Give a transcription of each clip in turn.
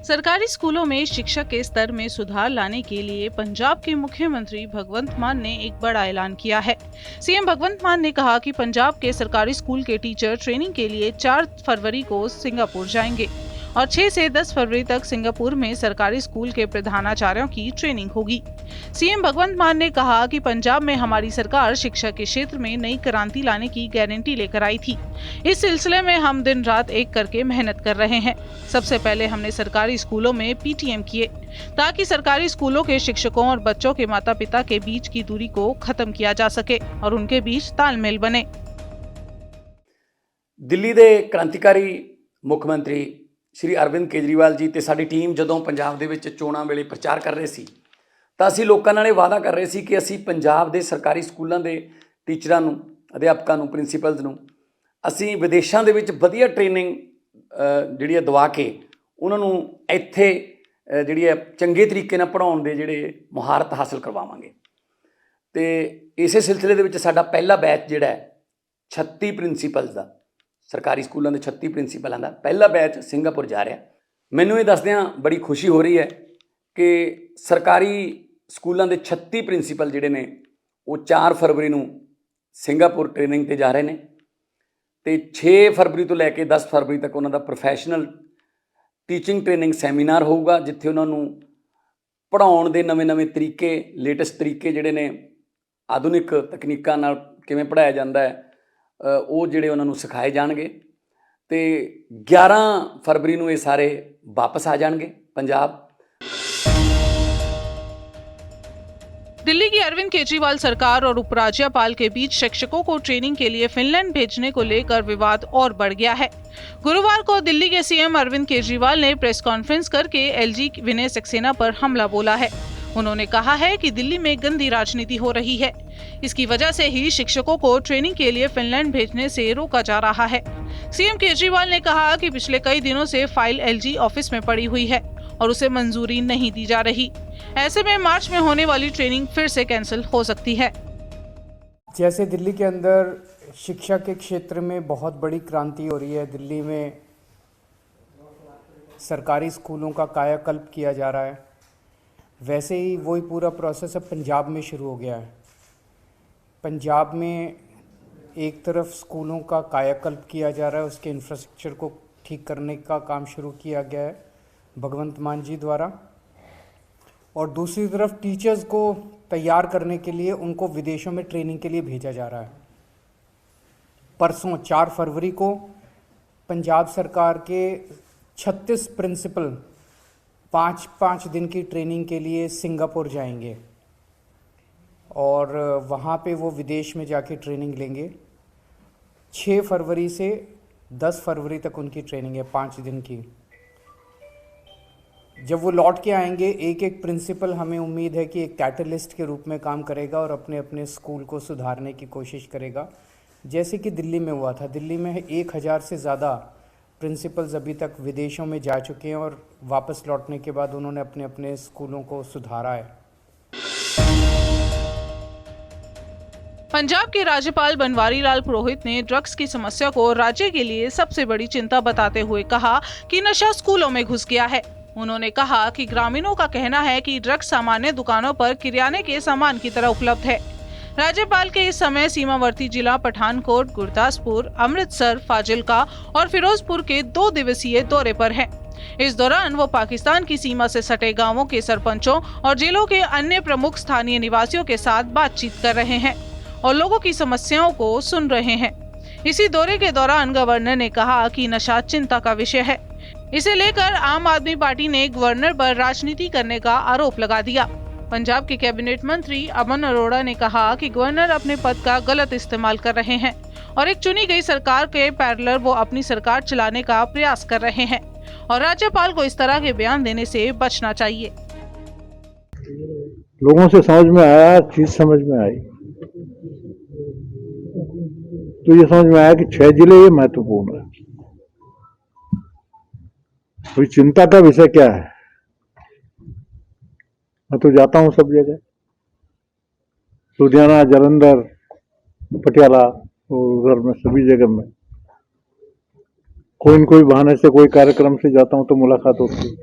सरकारी स्कूलों में शिक्षा के स्तर में सुधार लाने के लिए पंजाब के मुख्यमंत्री भगवंत मान ने एक बड़ा ऐलान किया है। सीएम भगवंत मान ने कहा कि पंजाब के सरकारी स्कूल के टीचर ट्रेनिंग के लिए 4 फरवरी को सिंगापुर जाएंगे और 6 से 10 फरवरी तक सिंगापुर में सरकारी स्कूल के प्रधानाचार्यों की ट्रेनिंग होगी। सीएम भगवंत मान ने कहा कि पंजाब में हमारी सरकार शिक्षा के क्षेत्र में नई क्रांति लाने की गारंटी लेकर आई थी। इस सिलसिले में हम दिन रात एक करके मेहनत कर रहे हैं। सबसे पहले हमने सरकारी स्कूलों में पीटीएम किए ताकि सरकारी स्कूलों के शिक्षकों और बच्चों के माता पिता के बीच की दूरी को खत्म किया जा सके और उनके बीच तालमेल बने। दिल्ली के क्रांतिकारी मुख्यमंत्री श्री अरविंद केजरीवाल जी ते साडी टीम जदों पंजाब दे विच चोणां वेले प्रचार कर रहे सी तां असीं लोकां नाल वादा कर रहे सी कि असीं पंजाब दे सरकारी स्कूलों के टीचरां नूं, अध्यापकां नूं, प्रिंसीपल्स नूं असीं विदेशां दे विच वधिया ट्रेनिंग जिहड़ी दवा के उन्हां नूं इत्थे जिहड़ी चंगे तरीके नाल पढ़ाउण दे जिहड़े मुहारत हासिल करवावांगे। ते इसे सिलसिले दे विच साडा पहला बैच जिहड़ा 36 प्रिंसीपल्स दा, सरकारी स्कूलों के 36 प्रिंसीपलों का पहला बैच सिंगापुर जा रहा। मैनू ये दसदियाँ बड़ी खुशी हो रही है कि सरकारी स्कूलों के 36 प्रिंसीपल जिहड़े ने वो 4 फरवरी नूं सिंगापुर ट्रेनिंग ते जा रहे हैं तो 6 फरवरी तो लैके 10 फरवरी तक उन्होंने प्रोफैशनल टीचिंग ट्रेनिंग सैमीनार होगा जिथे उन्होंने पढ़ाउण दे नवे नवे तरीके, लेटेस्ट तरीके जिहड़े ने आधुनिक तकनीकां नाल किवें पढ़ाया जाता है वो जिहड़े उन्होंने सिखाए जाणगे ते 11 फरवरी नूं ये सारे वापस आ जाणगे पंजाब। दिल्ली की अरविंद केजरीवाल सरकार और उपराज्यपाल के बीच शिक्षकों को ट्रेनिंग के लिए फिनलैंड भेजने को लेकर विवाद और बढ़ गया है। गुरुवार को दिल्ली के सीएम अरविंद केजरीवाल ने प्रेस कॉन्फ्रेंस करके एलजी विनय सक्सेना पर हमला बोला है। उन्होंने कहा है कि दिल्ली में गंदी राजनीति हो रही है, इसकी वजह से ही शिक्षकों को ट्रेनिंग के लिए फिनलैंड भेजने से रोका जा रहा है। सीएम केजरीवाल ने कहा कि पिछले कई दिनों से फाइल एलजी ऑफिस में पड़ी हुई है और उसे मंजूरी नहीं दी जा रही। ऐसे में मार्च में होने वाली ट्रेनिंग फिर से कैंसिल हो सकती है। जैसे दिल्ली के अंदर शिक्षा के क्षेत्र में बहुत बड़ी क्रांति हो रही है, दिल्ली में सरकारी स्कूलों का कायाकल्प किया जा रहा है, वैसे ही वही पूरा प्रोसेस अब पंजाब में शुरू हो गया है। पंजाब में एक तरफ स्कूलों का कायाकल्प किया जा रहा है, उसके इंफ्रास्ट्रक्चर को ठीक करने का काम शुरू किया गया है भगवंत मान जी द्वारा, और दूसरी तरफ टीचर्स को तैयार करने के लिए उनको विदेशों में ट्रेनिंग के लिए भेजा जा रहा है। परसों 4 फरवरी को पंजाब सरकार के 36 प्रिंसिपल 5 दिन की ट्रेनिंग के लिए सिंगापुर जाएंगे और वहाँ पे वो विदेश में जाके ट्रेनिंग लेंगे। 6 फरवरी से 10 फरवरी तक उनकी ट्रेनिंग है, 5 दिन की। जब वो लौट के आएंगे, एक एक प्रिंसिपल हमें उम्मीद है कि एक कैटलिस्ट के रूप में काम करेगा और अपने अपने स्कूल को सुधारने की कोशिश करेगा, जैसे कि दिल्ली में हुआ था। दिल्ली में 1000 से ज़्यादा प्रिंसिपल्स अभी तक विदेशों में जा चुके हैं और वापस लौटने के बाद उन्होंने अपने अपने स्कूलों को सुधारा है। पंजाब के राज्यपाल बनवारी लाल पुरोहित ने ड्रग्स की समस्या को राज्य के लिए सबसे बड़ी चिंता बताते हुए कहा कि नशा स्कूलों में घुस गया है। उन्होंने कहा कि ग्रामीणों का कहना है कि ड्रग्स सामान्य दुकानों पर किराने के सामान की तरह उपलब्ध है। राज्यपाल के इस समय सीमावर्ती जिला पठानकोट, गुरदासपुर, अमृतसर, फाजिल्का और फिरोजपुर के 2 दिवसीय दौरे पर हैं। इस दौरान वो पाकिस्तान की सीमा से सटे गांवों के सरपंचों और जिलों के अन्य प्रमुख स्थानीय निवासियों के साथ बातचीत कर रहे हैं और लोगों की समस्याओं को सुन रहे हैं। इसी दौरे के दौरान गवर्नर ने कहा कि नशा चिंता का विषय है। इसे लेकर आम आदमी पार्टी ने गवर्नर पर राजनीति करने का आरोप लगा दिया। पंजाब के कैबिनेट मंत्री अमन अरोड़ा ने कहा कि गवर्नर अपने पद का गलत इस्तेमाल कर रहे हैं और एक चुनी गई सरकार के पैरेलल वो अपनी सरकार चलाने का प्रयास कर रहे हैं और राज्यपाल को इस तरह के बयान देने से बचना चाहिए। लोगों से समझ में आया, चीज समझ में आई, तो ये समझ में आया कि 6 जिले ये महत्वपूर्ण है। कोई चिंता का विषय क्या है? मैं तो जाता हूँ सब जगह, लुधियाना, जालंधर, पटियाला और उधर में सभी जगह में कोई न कोई बहाने से कोई कार्यक्रम से जाता हूँ तो मुलाकात होती है।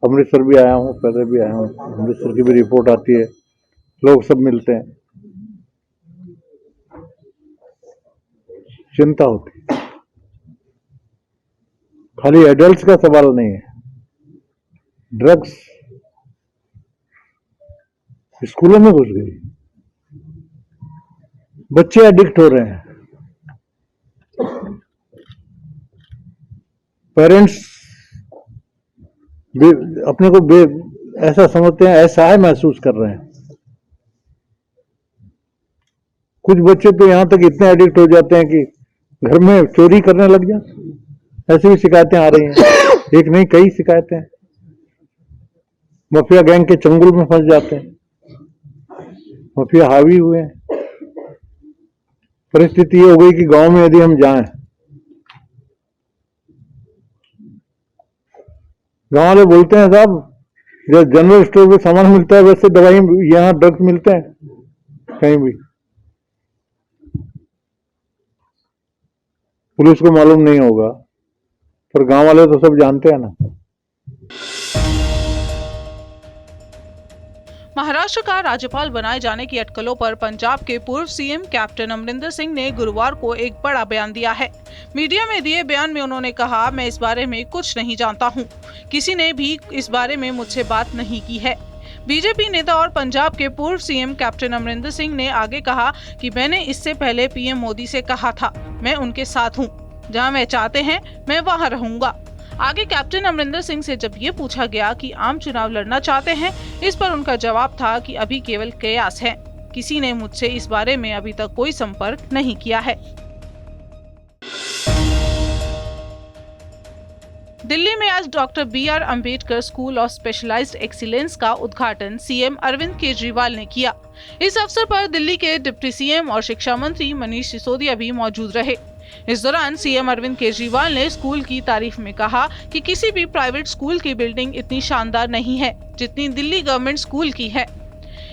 अमृतसर भी आया हूँ, पहले भी आया हूँ, अमृतसर की भी रिपोर्ट आती है, लोग सब मिलते हैं, चिंता होती है। खाली एडल्ट्स का सवाल नहीं है, ड्रग्स स्कूलों में घुस गई, बच्चे एडिक्ट हो रहे हैं, पेरेंट्स अपने को ऐसा समझते हैं, ऐसा है महसूस कर रहे हैं। कुछ बच्चे तो यहां तक इतने एडिक्ट हो जाते हैं कि घर में चोरी करने लग जाते। ऐसी भी शिकायतें आ रही हैं, एक नहीं कई शिकायतें। माफिया गैंग के चंगुल में फंस जाते हैं, माफिया हावी हुए हैं। परिस्थिति ये हो गई कि गांव में यदि हम जाएं, गांव वाले बोलते हैं साहब जब जनरल स्टोर पे सामान मिलता है वैसे दवाई यहाँ ड्रग्स मिलते हैं कहीं भी। पुलिस को मालूम नहीं होगा, पर गांव वाले तो सब जानते हैं ना। महाराष्ट्र का राज्यपाल बनाए जाने की अटकलों पर पंजाब के पूर्व सीएम कैप्टन अमरिंदर सिंह ने गुरुवार को एक बड़ा बयान दिया है। मीडिया में दिए बयान में उन्होंने कहा, मैं इस बारे में कुछ नहीं जानता हूं, किसी ने भी इस बारे में मुझसे बात नहीं की है। बीजेपी नेता और पंजाब के पूर्व सीएम कैप्टन अमरिंदर सिंह ने आगे कहा कि मैंने इससे पहले पीएम मोदी से कहा था, मैं उनके साथ हूँ, जहाँ मैं चाहते हैं मैं वहाँ रहूंगा। आगे कैप्टन अमरिंदर सिंह से जब ये पूछा गया कि आम चुनाव लड़ना चाहते हैं, इस पर उनका जवाब था कि अभी केवल कयास है, किसी ने मुझसे इस बारे में अभी तक कोई संपर्क नहीं किया है। दिल्ली में आज doctor BR Ambedkar school of specialized excellence का उद्घाटन सीएम अरविंद केजरीवाल ने किया। इस अवसर पर दिल्ली के डिप्टी सीएम और शिक्षा मंत्री मनीष सिसोदिया भी मौजूद रहे। इस दौरान सीएम अरविंद केजरीवाल ने स्कूल की तारीफ में कहा कि किसी भी प्राइवेट स्कूल की बिल्डिंग इतनी शानदार नहीं है जितनी दिल्ली गवर्नमेंट स्कूल की है।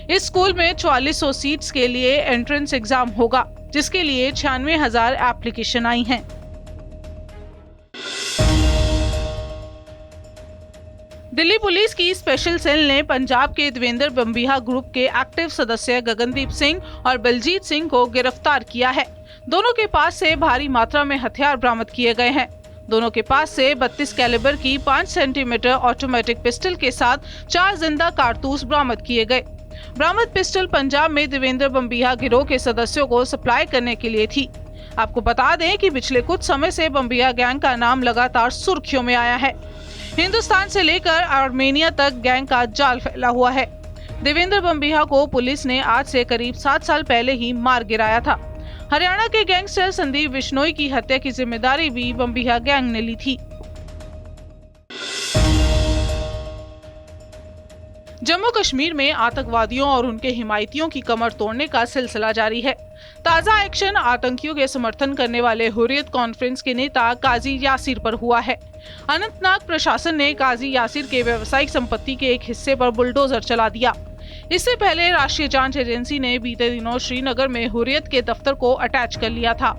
इस स्कूल में 4400 सीट्स के लिए एंट्रेंस एग्जाम होगा, जिसके लिए 96,000 एप्लीकेशन आई हैं। दिल्ली पुलिस की स्पेशल सेल ने पंजाब के देवेंद्र बम्बिहा ग्रुप के एक्टिव सदस्य गगनदीप सिंह और बलजीत सिंह को गिरफ्तार किया है। दोनों के पास से भारी मात्रा में हथियार बरामद किए गए हैं। दोनों के पास से 32 कैलिबर की 5 सेंटीमीटर ऑटोमेटिक पिस्टल के साथ 4 जिंदा कारतूस बरामद किए गए। बरामद पिस्टल पंजाब में देवेंद्र बम्बिहा गिरोह के सदस्यों को सप्लाई करने के लिए थी। आपको बता दें कि पिछले कुछ समय से बम्बिहा गैंग का नाम लगातार सुर्खियों में आया है। हिंदुस्तान से लेकर आर्मेनिया तक गैंग का जाल फैला हुआ है। देवेंद्र बम्बिहा को पुलिस ने आज से करीब 7 साल पहले ही मार गिराया था। हरियाणा के गैंगस्टर संदीप बिश्नोई की हत्या की जिम्मेदारी भी बम्बिहा गैंग ने ली थी। जम्मू कश्मीर में आतंकवादियों और उनके हिमायतियों की कमर तोड़ने का सिलसिला जारी है। ताजा एक्शन आतंकियों के समर्थन करने वाले हुर्रियत कॉन्फ्रेंस के नेता काजी यासिर पर हुआ है। अनंतनाग प्रशासन ने काजी यासिर के व्यावसायिक संपत्ति के एक हिस्से पर बुलडोजर चला दिया। इससे पहले राष्ट्रीय जांच एजेंसी ने बीते दिनों श्रीनगर में हुर्रियत के दफ्तर को अटैच कर लिया था।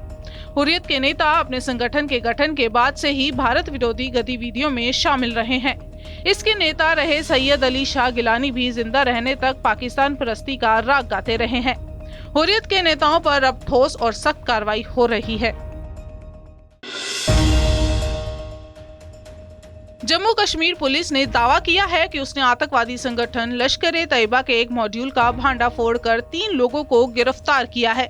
हुर्रियत के नेता अपने संगठन के गठन के बाद से ही भारत विरोधी गतिविधियों में शामिल रहे हैं। इसके नेता रहे सैयद अली शाह गिलानी भी जिंदा रहने तक पाकिस्तान परस्ती का राग गाते रहे हैं। हुर्रियत के नेताओं पर अब ठोस और सख्त कार्रवाई हो रही है। जम्मू कश्मीर पुलिस ने दावा किया है कि उसने आतंकवादी संगठन लश्कर-ए-तैयबा के एक मॉड्यूल का भांडाफोड़ कर 3 लोगों को गिरफ्तार किया है।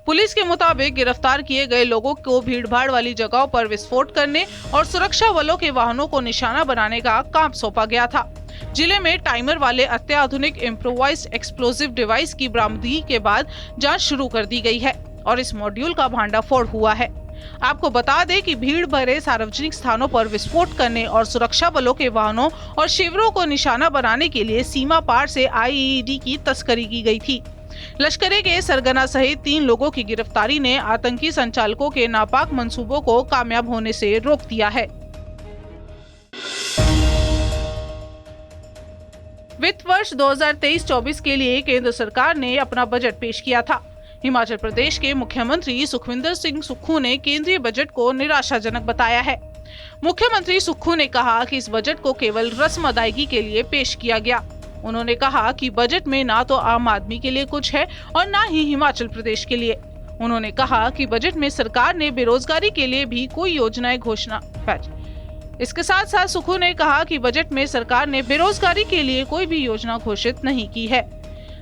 पुलिस के मुताबिक गिरफ्तार किए गए लोगों को भीड़भाड़ वाली जगहों पर विस्फोट करने और सुरक्षा बलों के वाहनों को निशाना बनाने का काम सौंपा गया था। जिले में टाइमर वाले अत्याधुनिक इम्प्रोवाइज्ड एक्सप्लोसिव डिवाइस की बरामदगी के बाद जांच शुरू कर दी गई है और इस मॉड्यूल का भांडाफोड़ हुआ है। आपको बता दें कि भीड़ भरे सार्वजनिक स्थानों पर विस्फोट करने और सुरक्षा बलों के वाहनों और शिविरों को निशाना बनाने के लिए सीमा पार से IED की तस्करी की गई थी। लश्करे के सरगना सहित 3 लोगों की गिरफ्तारी ने आतंकी संचालकों के नापाक मंसूबों को कामयाब होने से रोक दिया है। वित्त वर्ष 2023-24 के लिए केंद्र सरकार ने अपना बजट पेश किया था। हिमाचल प्रदेश के मुख्यमंत्री सुखविंदर सिंह सुक्खू ने केंद्रीय बजट को निराशाजनक बताया है। मुख्यमंत्री सुक्खू ने कहा कि इस बजट को केवल रस्म अदायगी के लिए पेश किया गया। उन्होंने कहा कि बजट में ना तो आम आदमी के लिए कुछ है और ना ही हिमाचल प्रदेश के लिए। उन्होंने कहा कि बजट में सरकार ने बेरोजगारी के लिए भी कोई योजनाएं घोषणा। इसके साथ साथ सुक्खू ने कहा कि बजट में सरकार ने बेरोजगारी के लिए कोई भी योजना घोषित नहीं की है।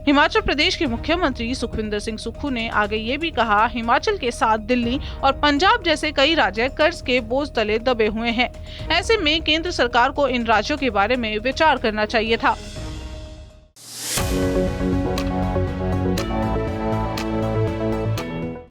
हिमाचल प्रदेश के मुख्यमंत्री सुखविंदर सिंह सुक्खू ने आगे ये भी कहा, हिमाचल के साथ दिल्ली और पंजाब जैसे कई राज्य कर्ज के बोझ तले दबे हुए हैं। ऐसे में केंद्र सरकार को इन राज्यों के बारे में विचार करना चाहिए था।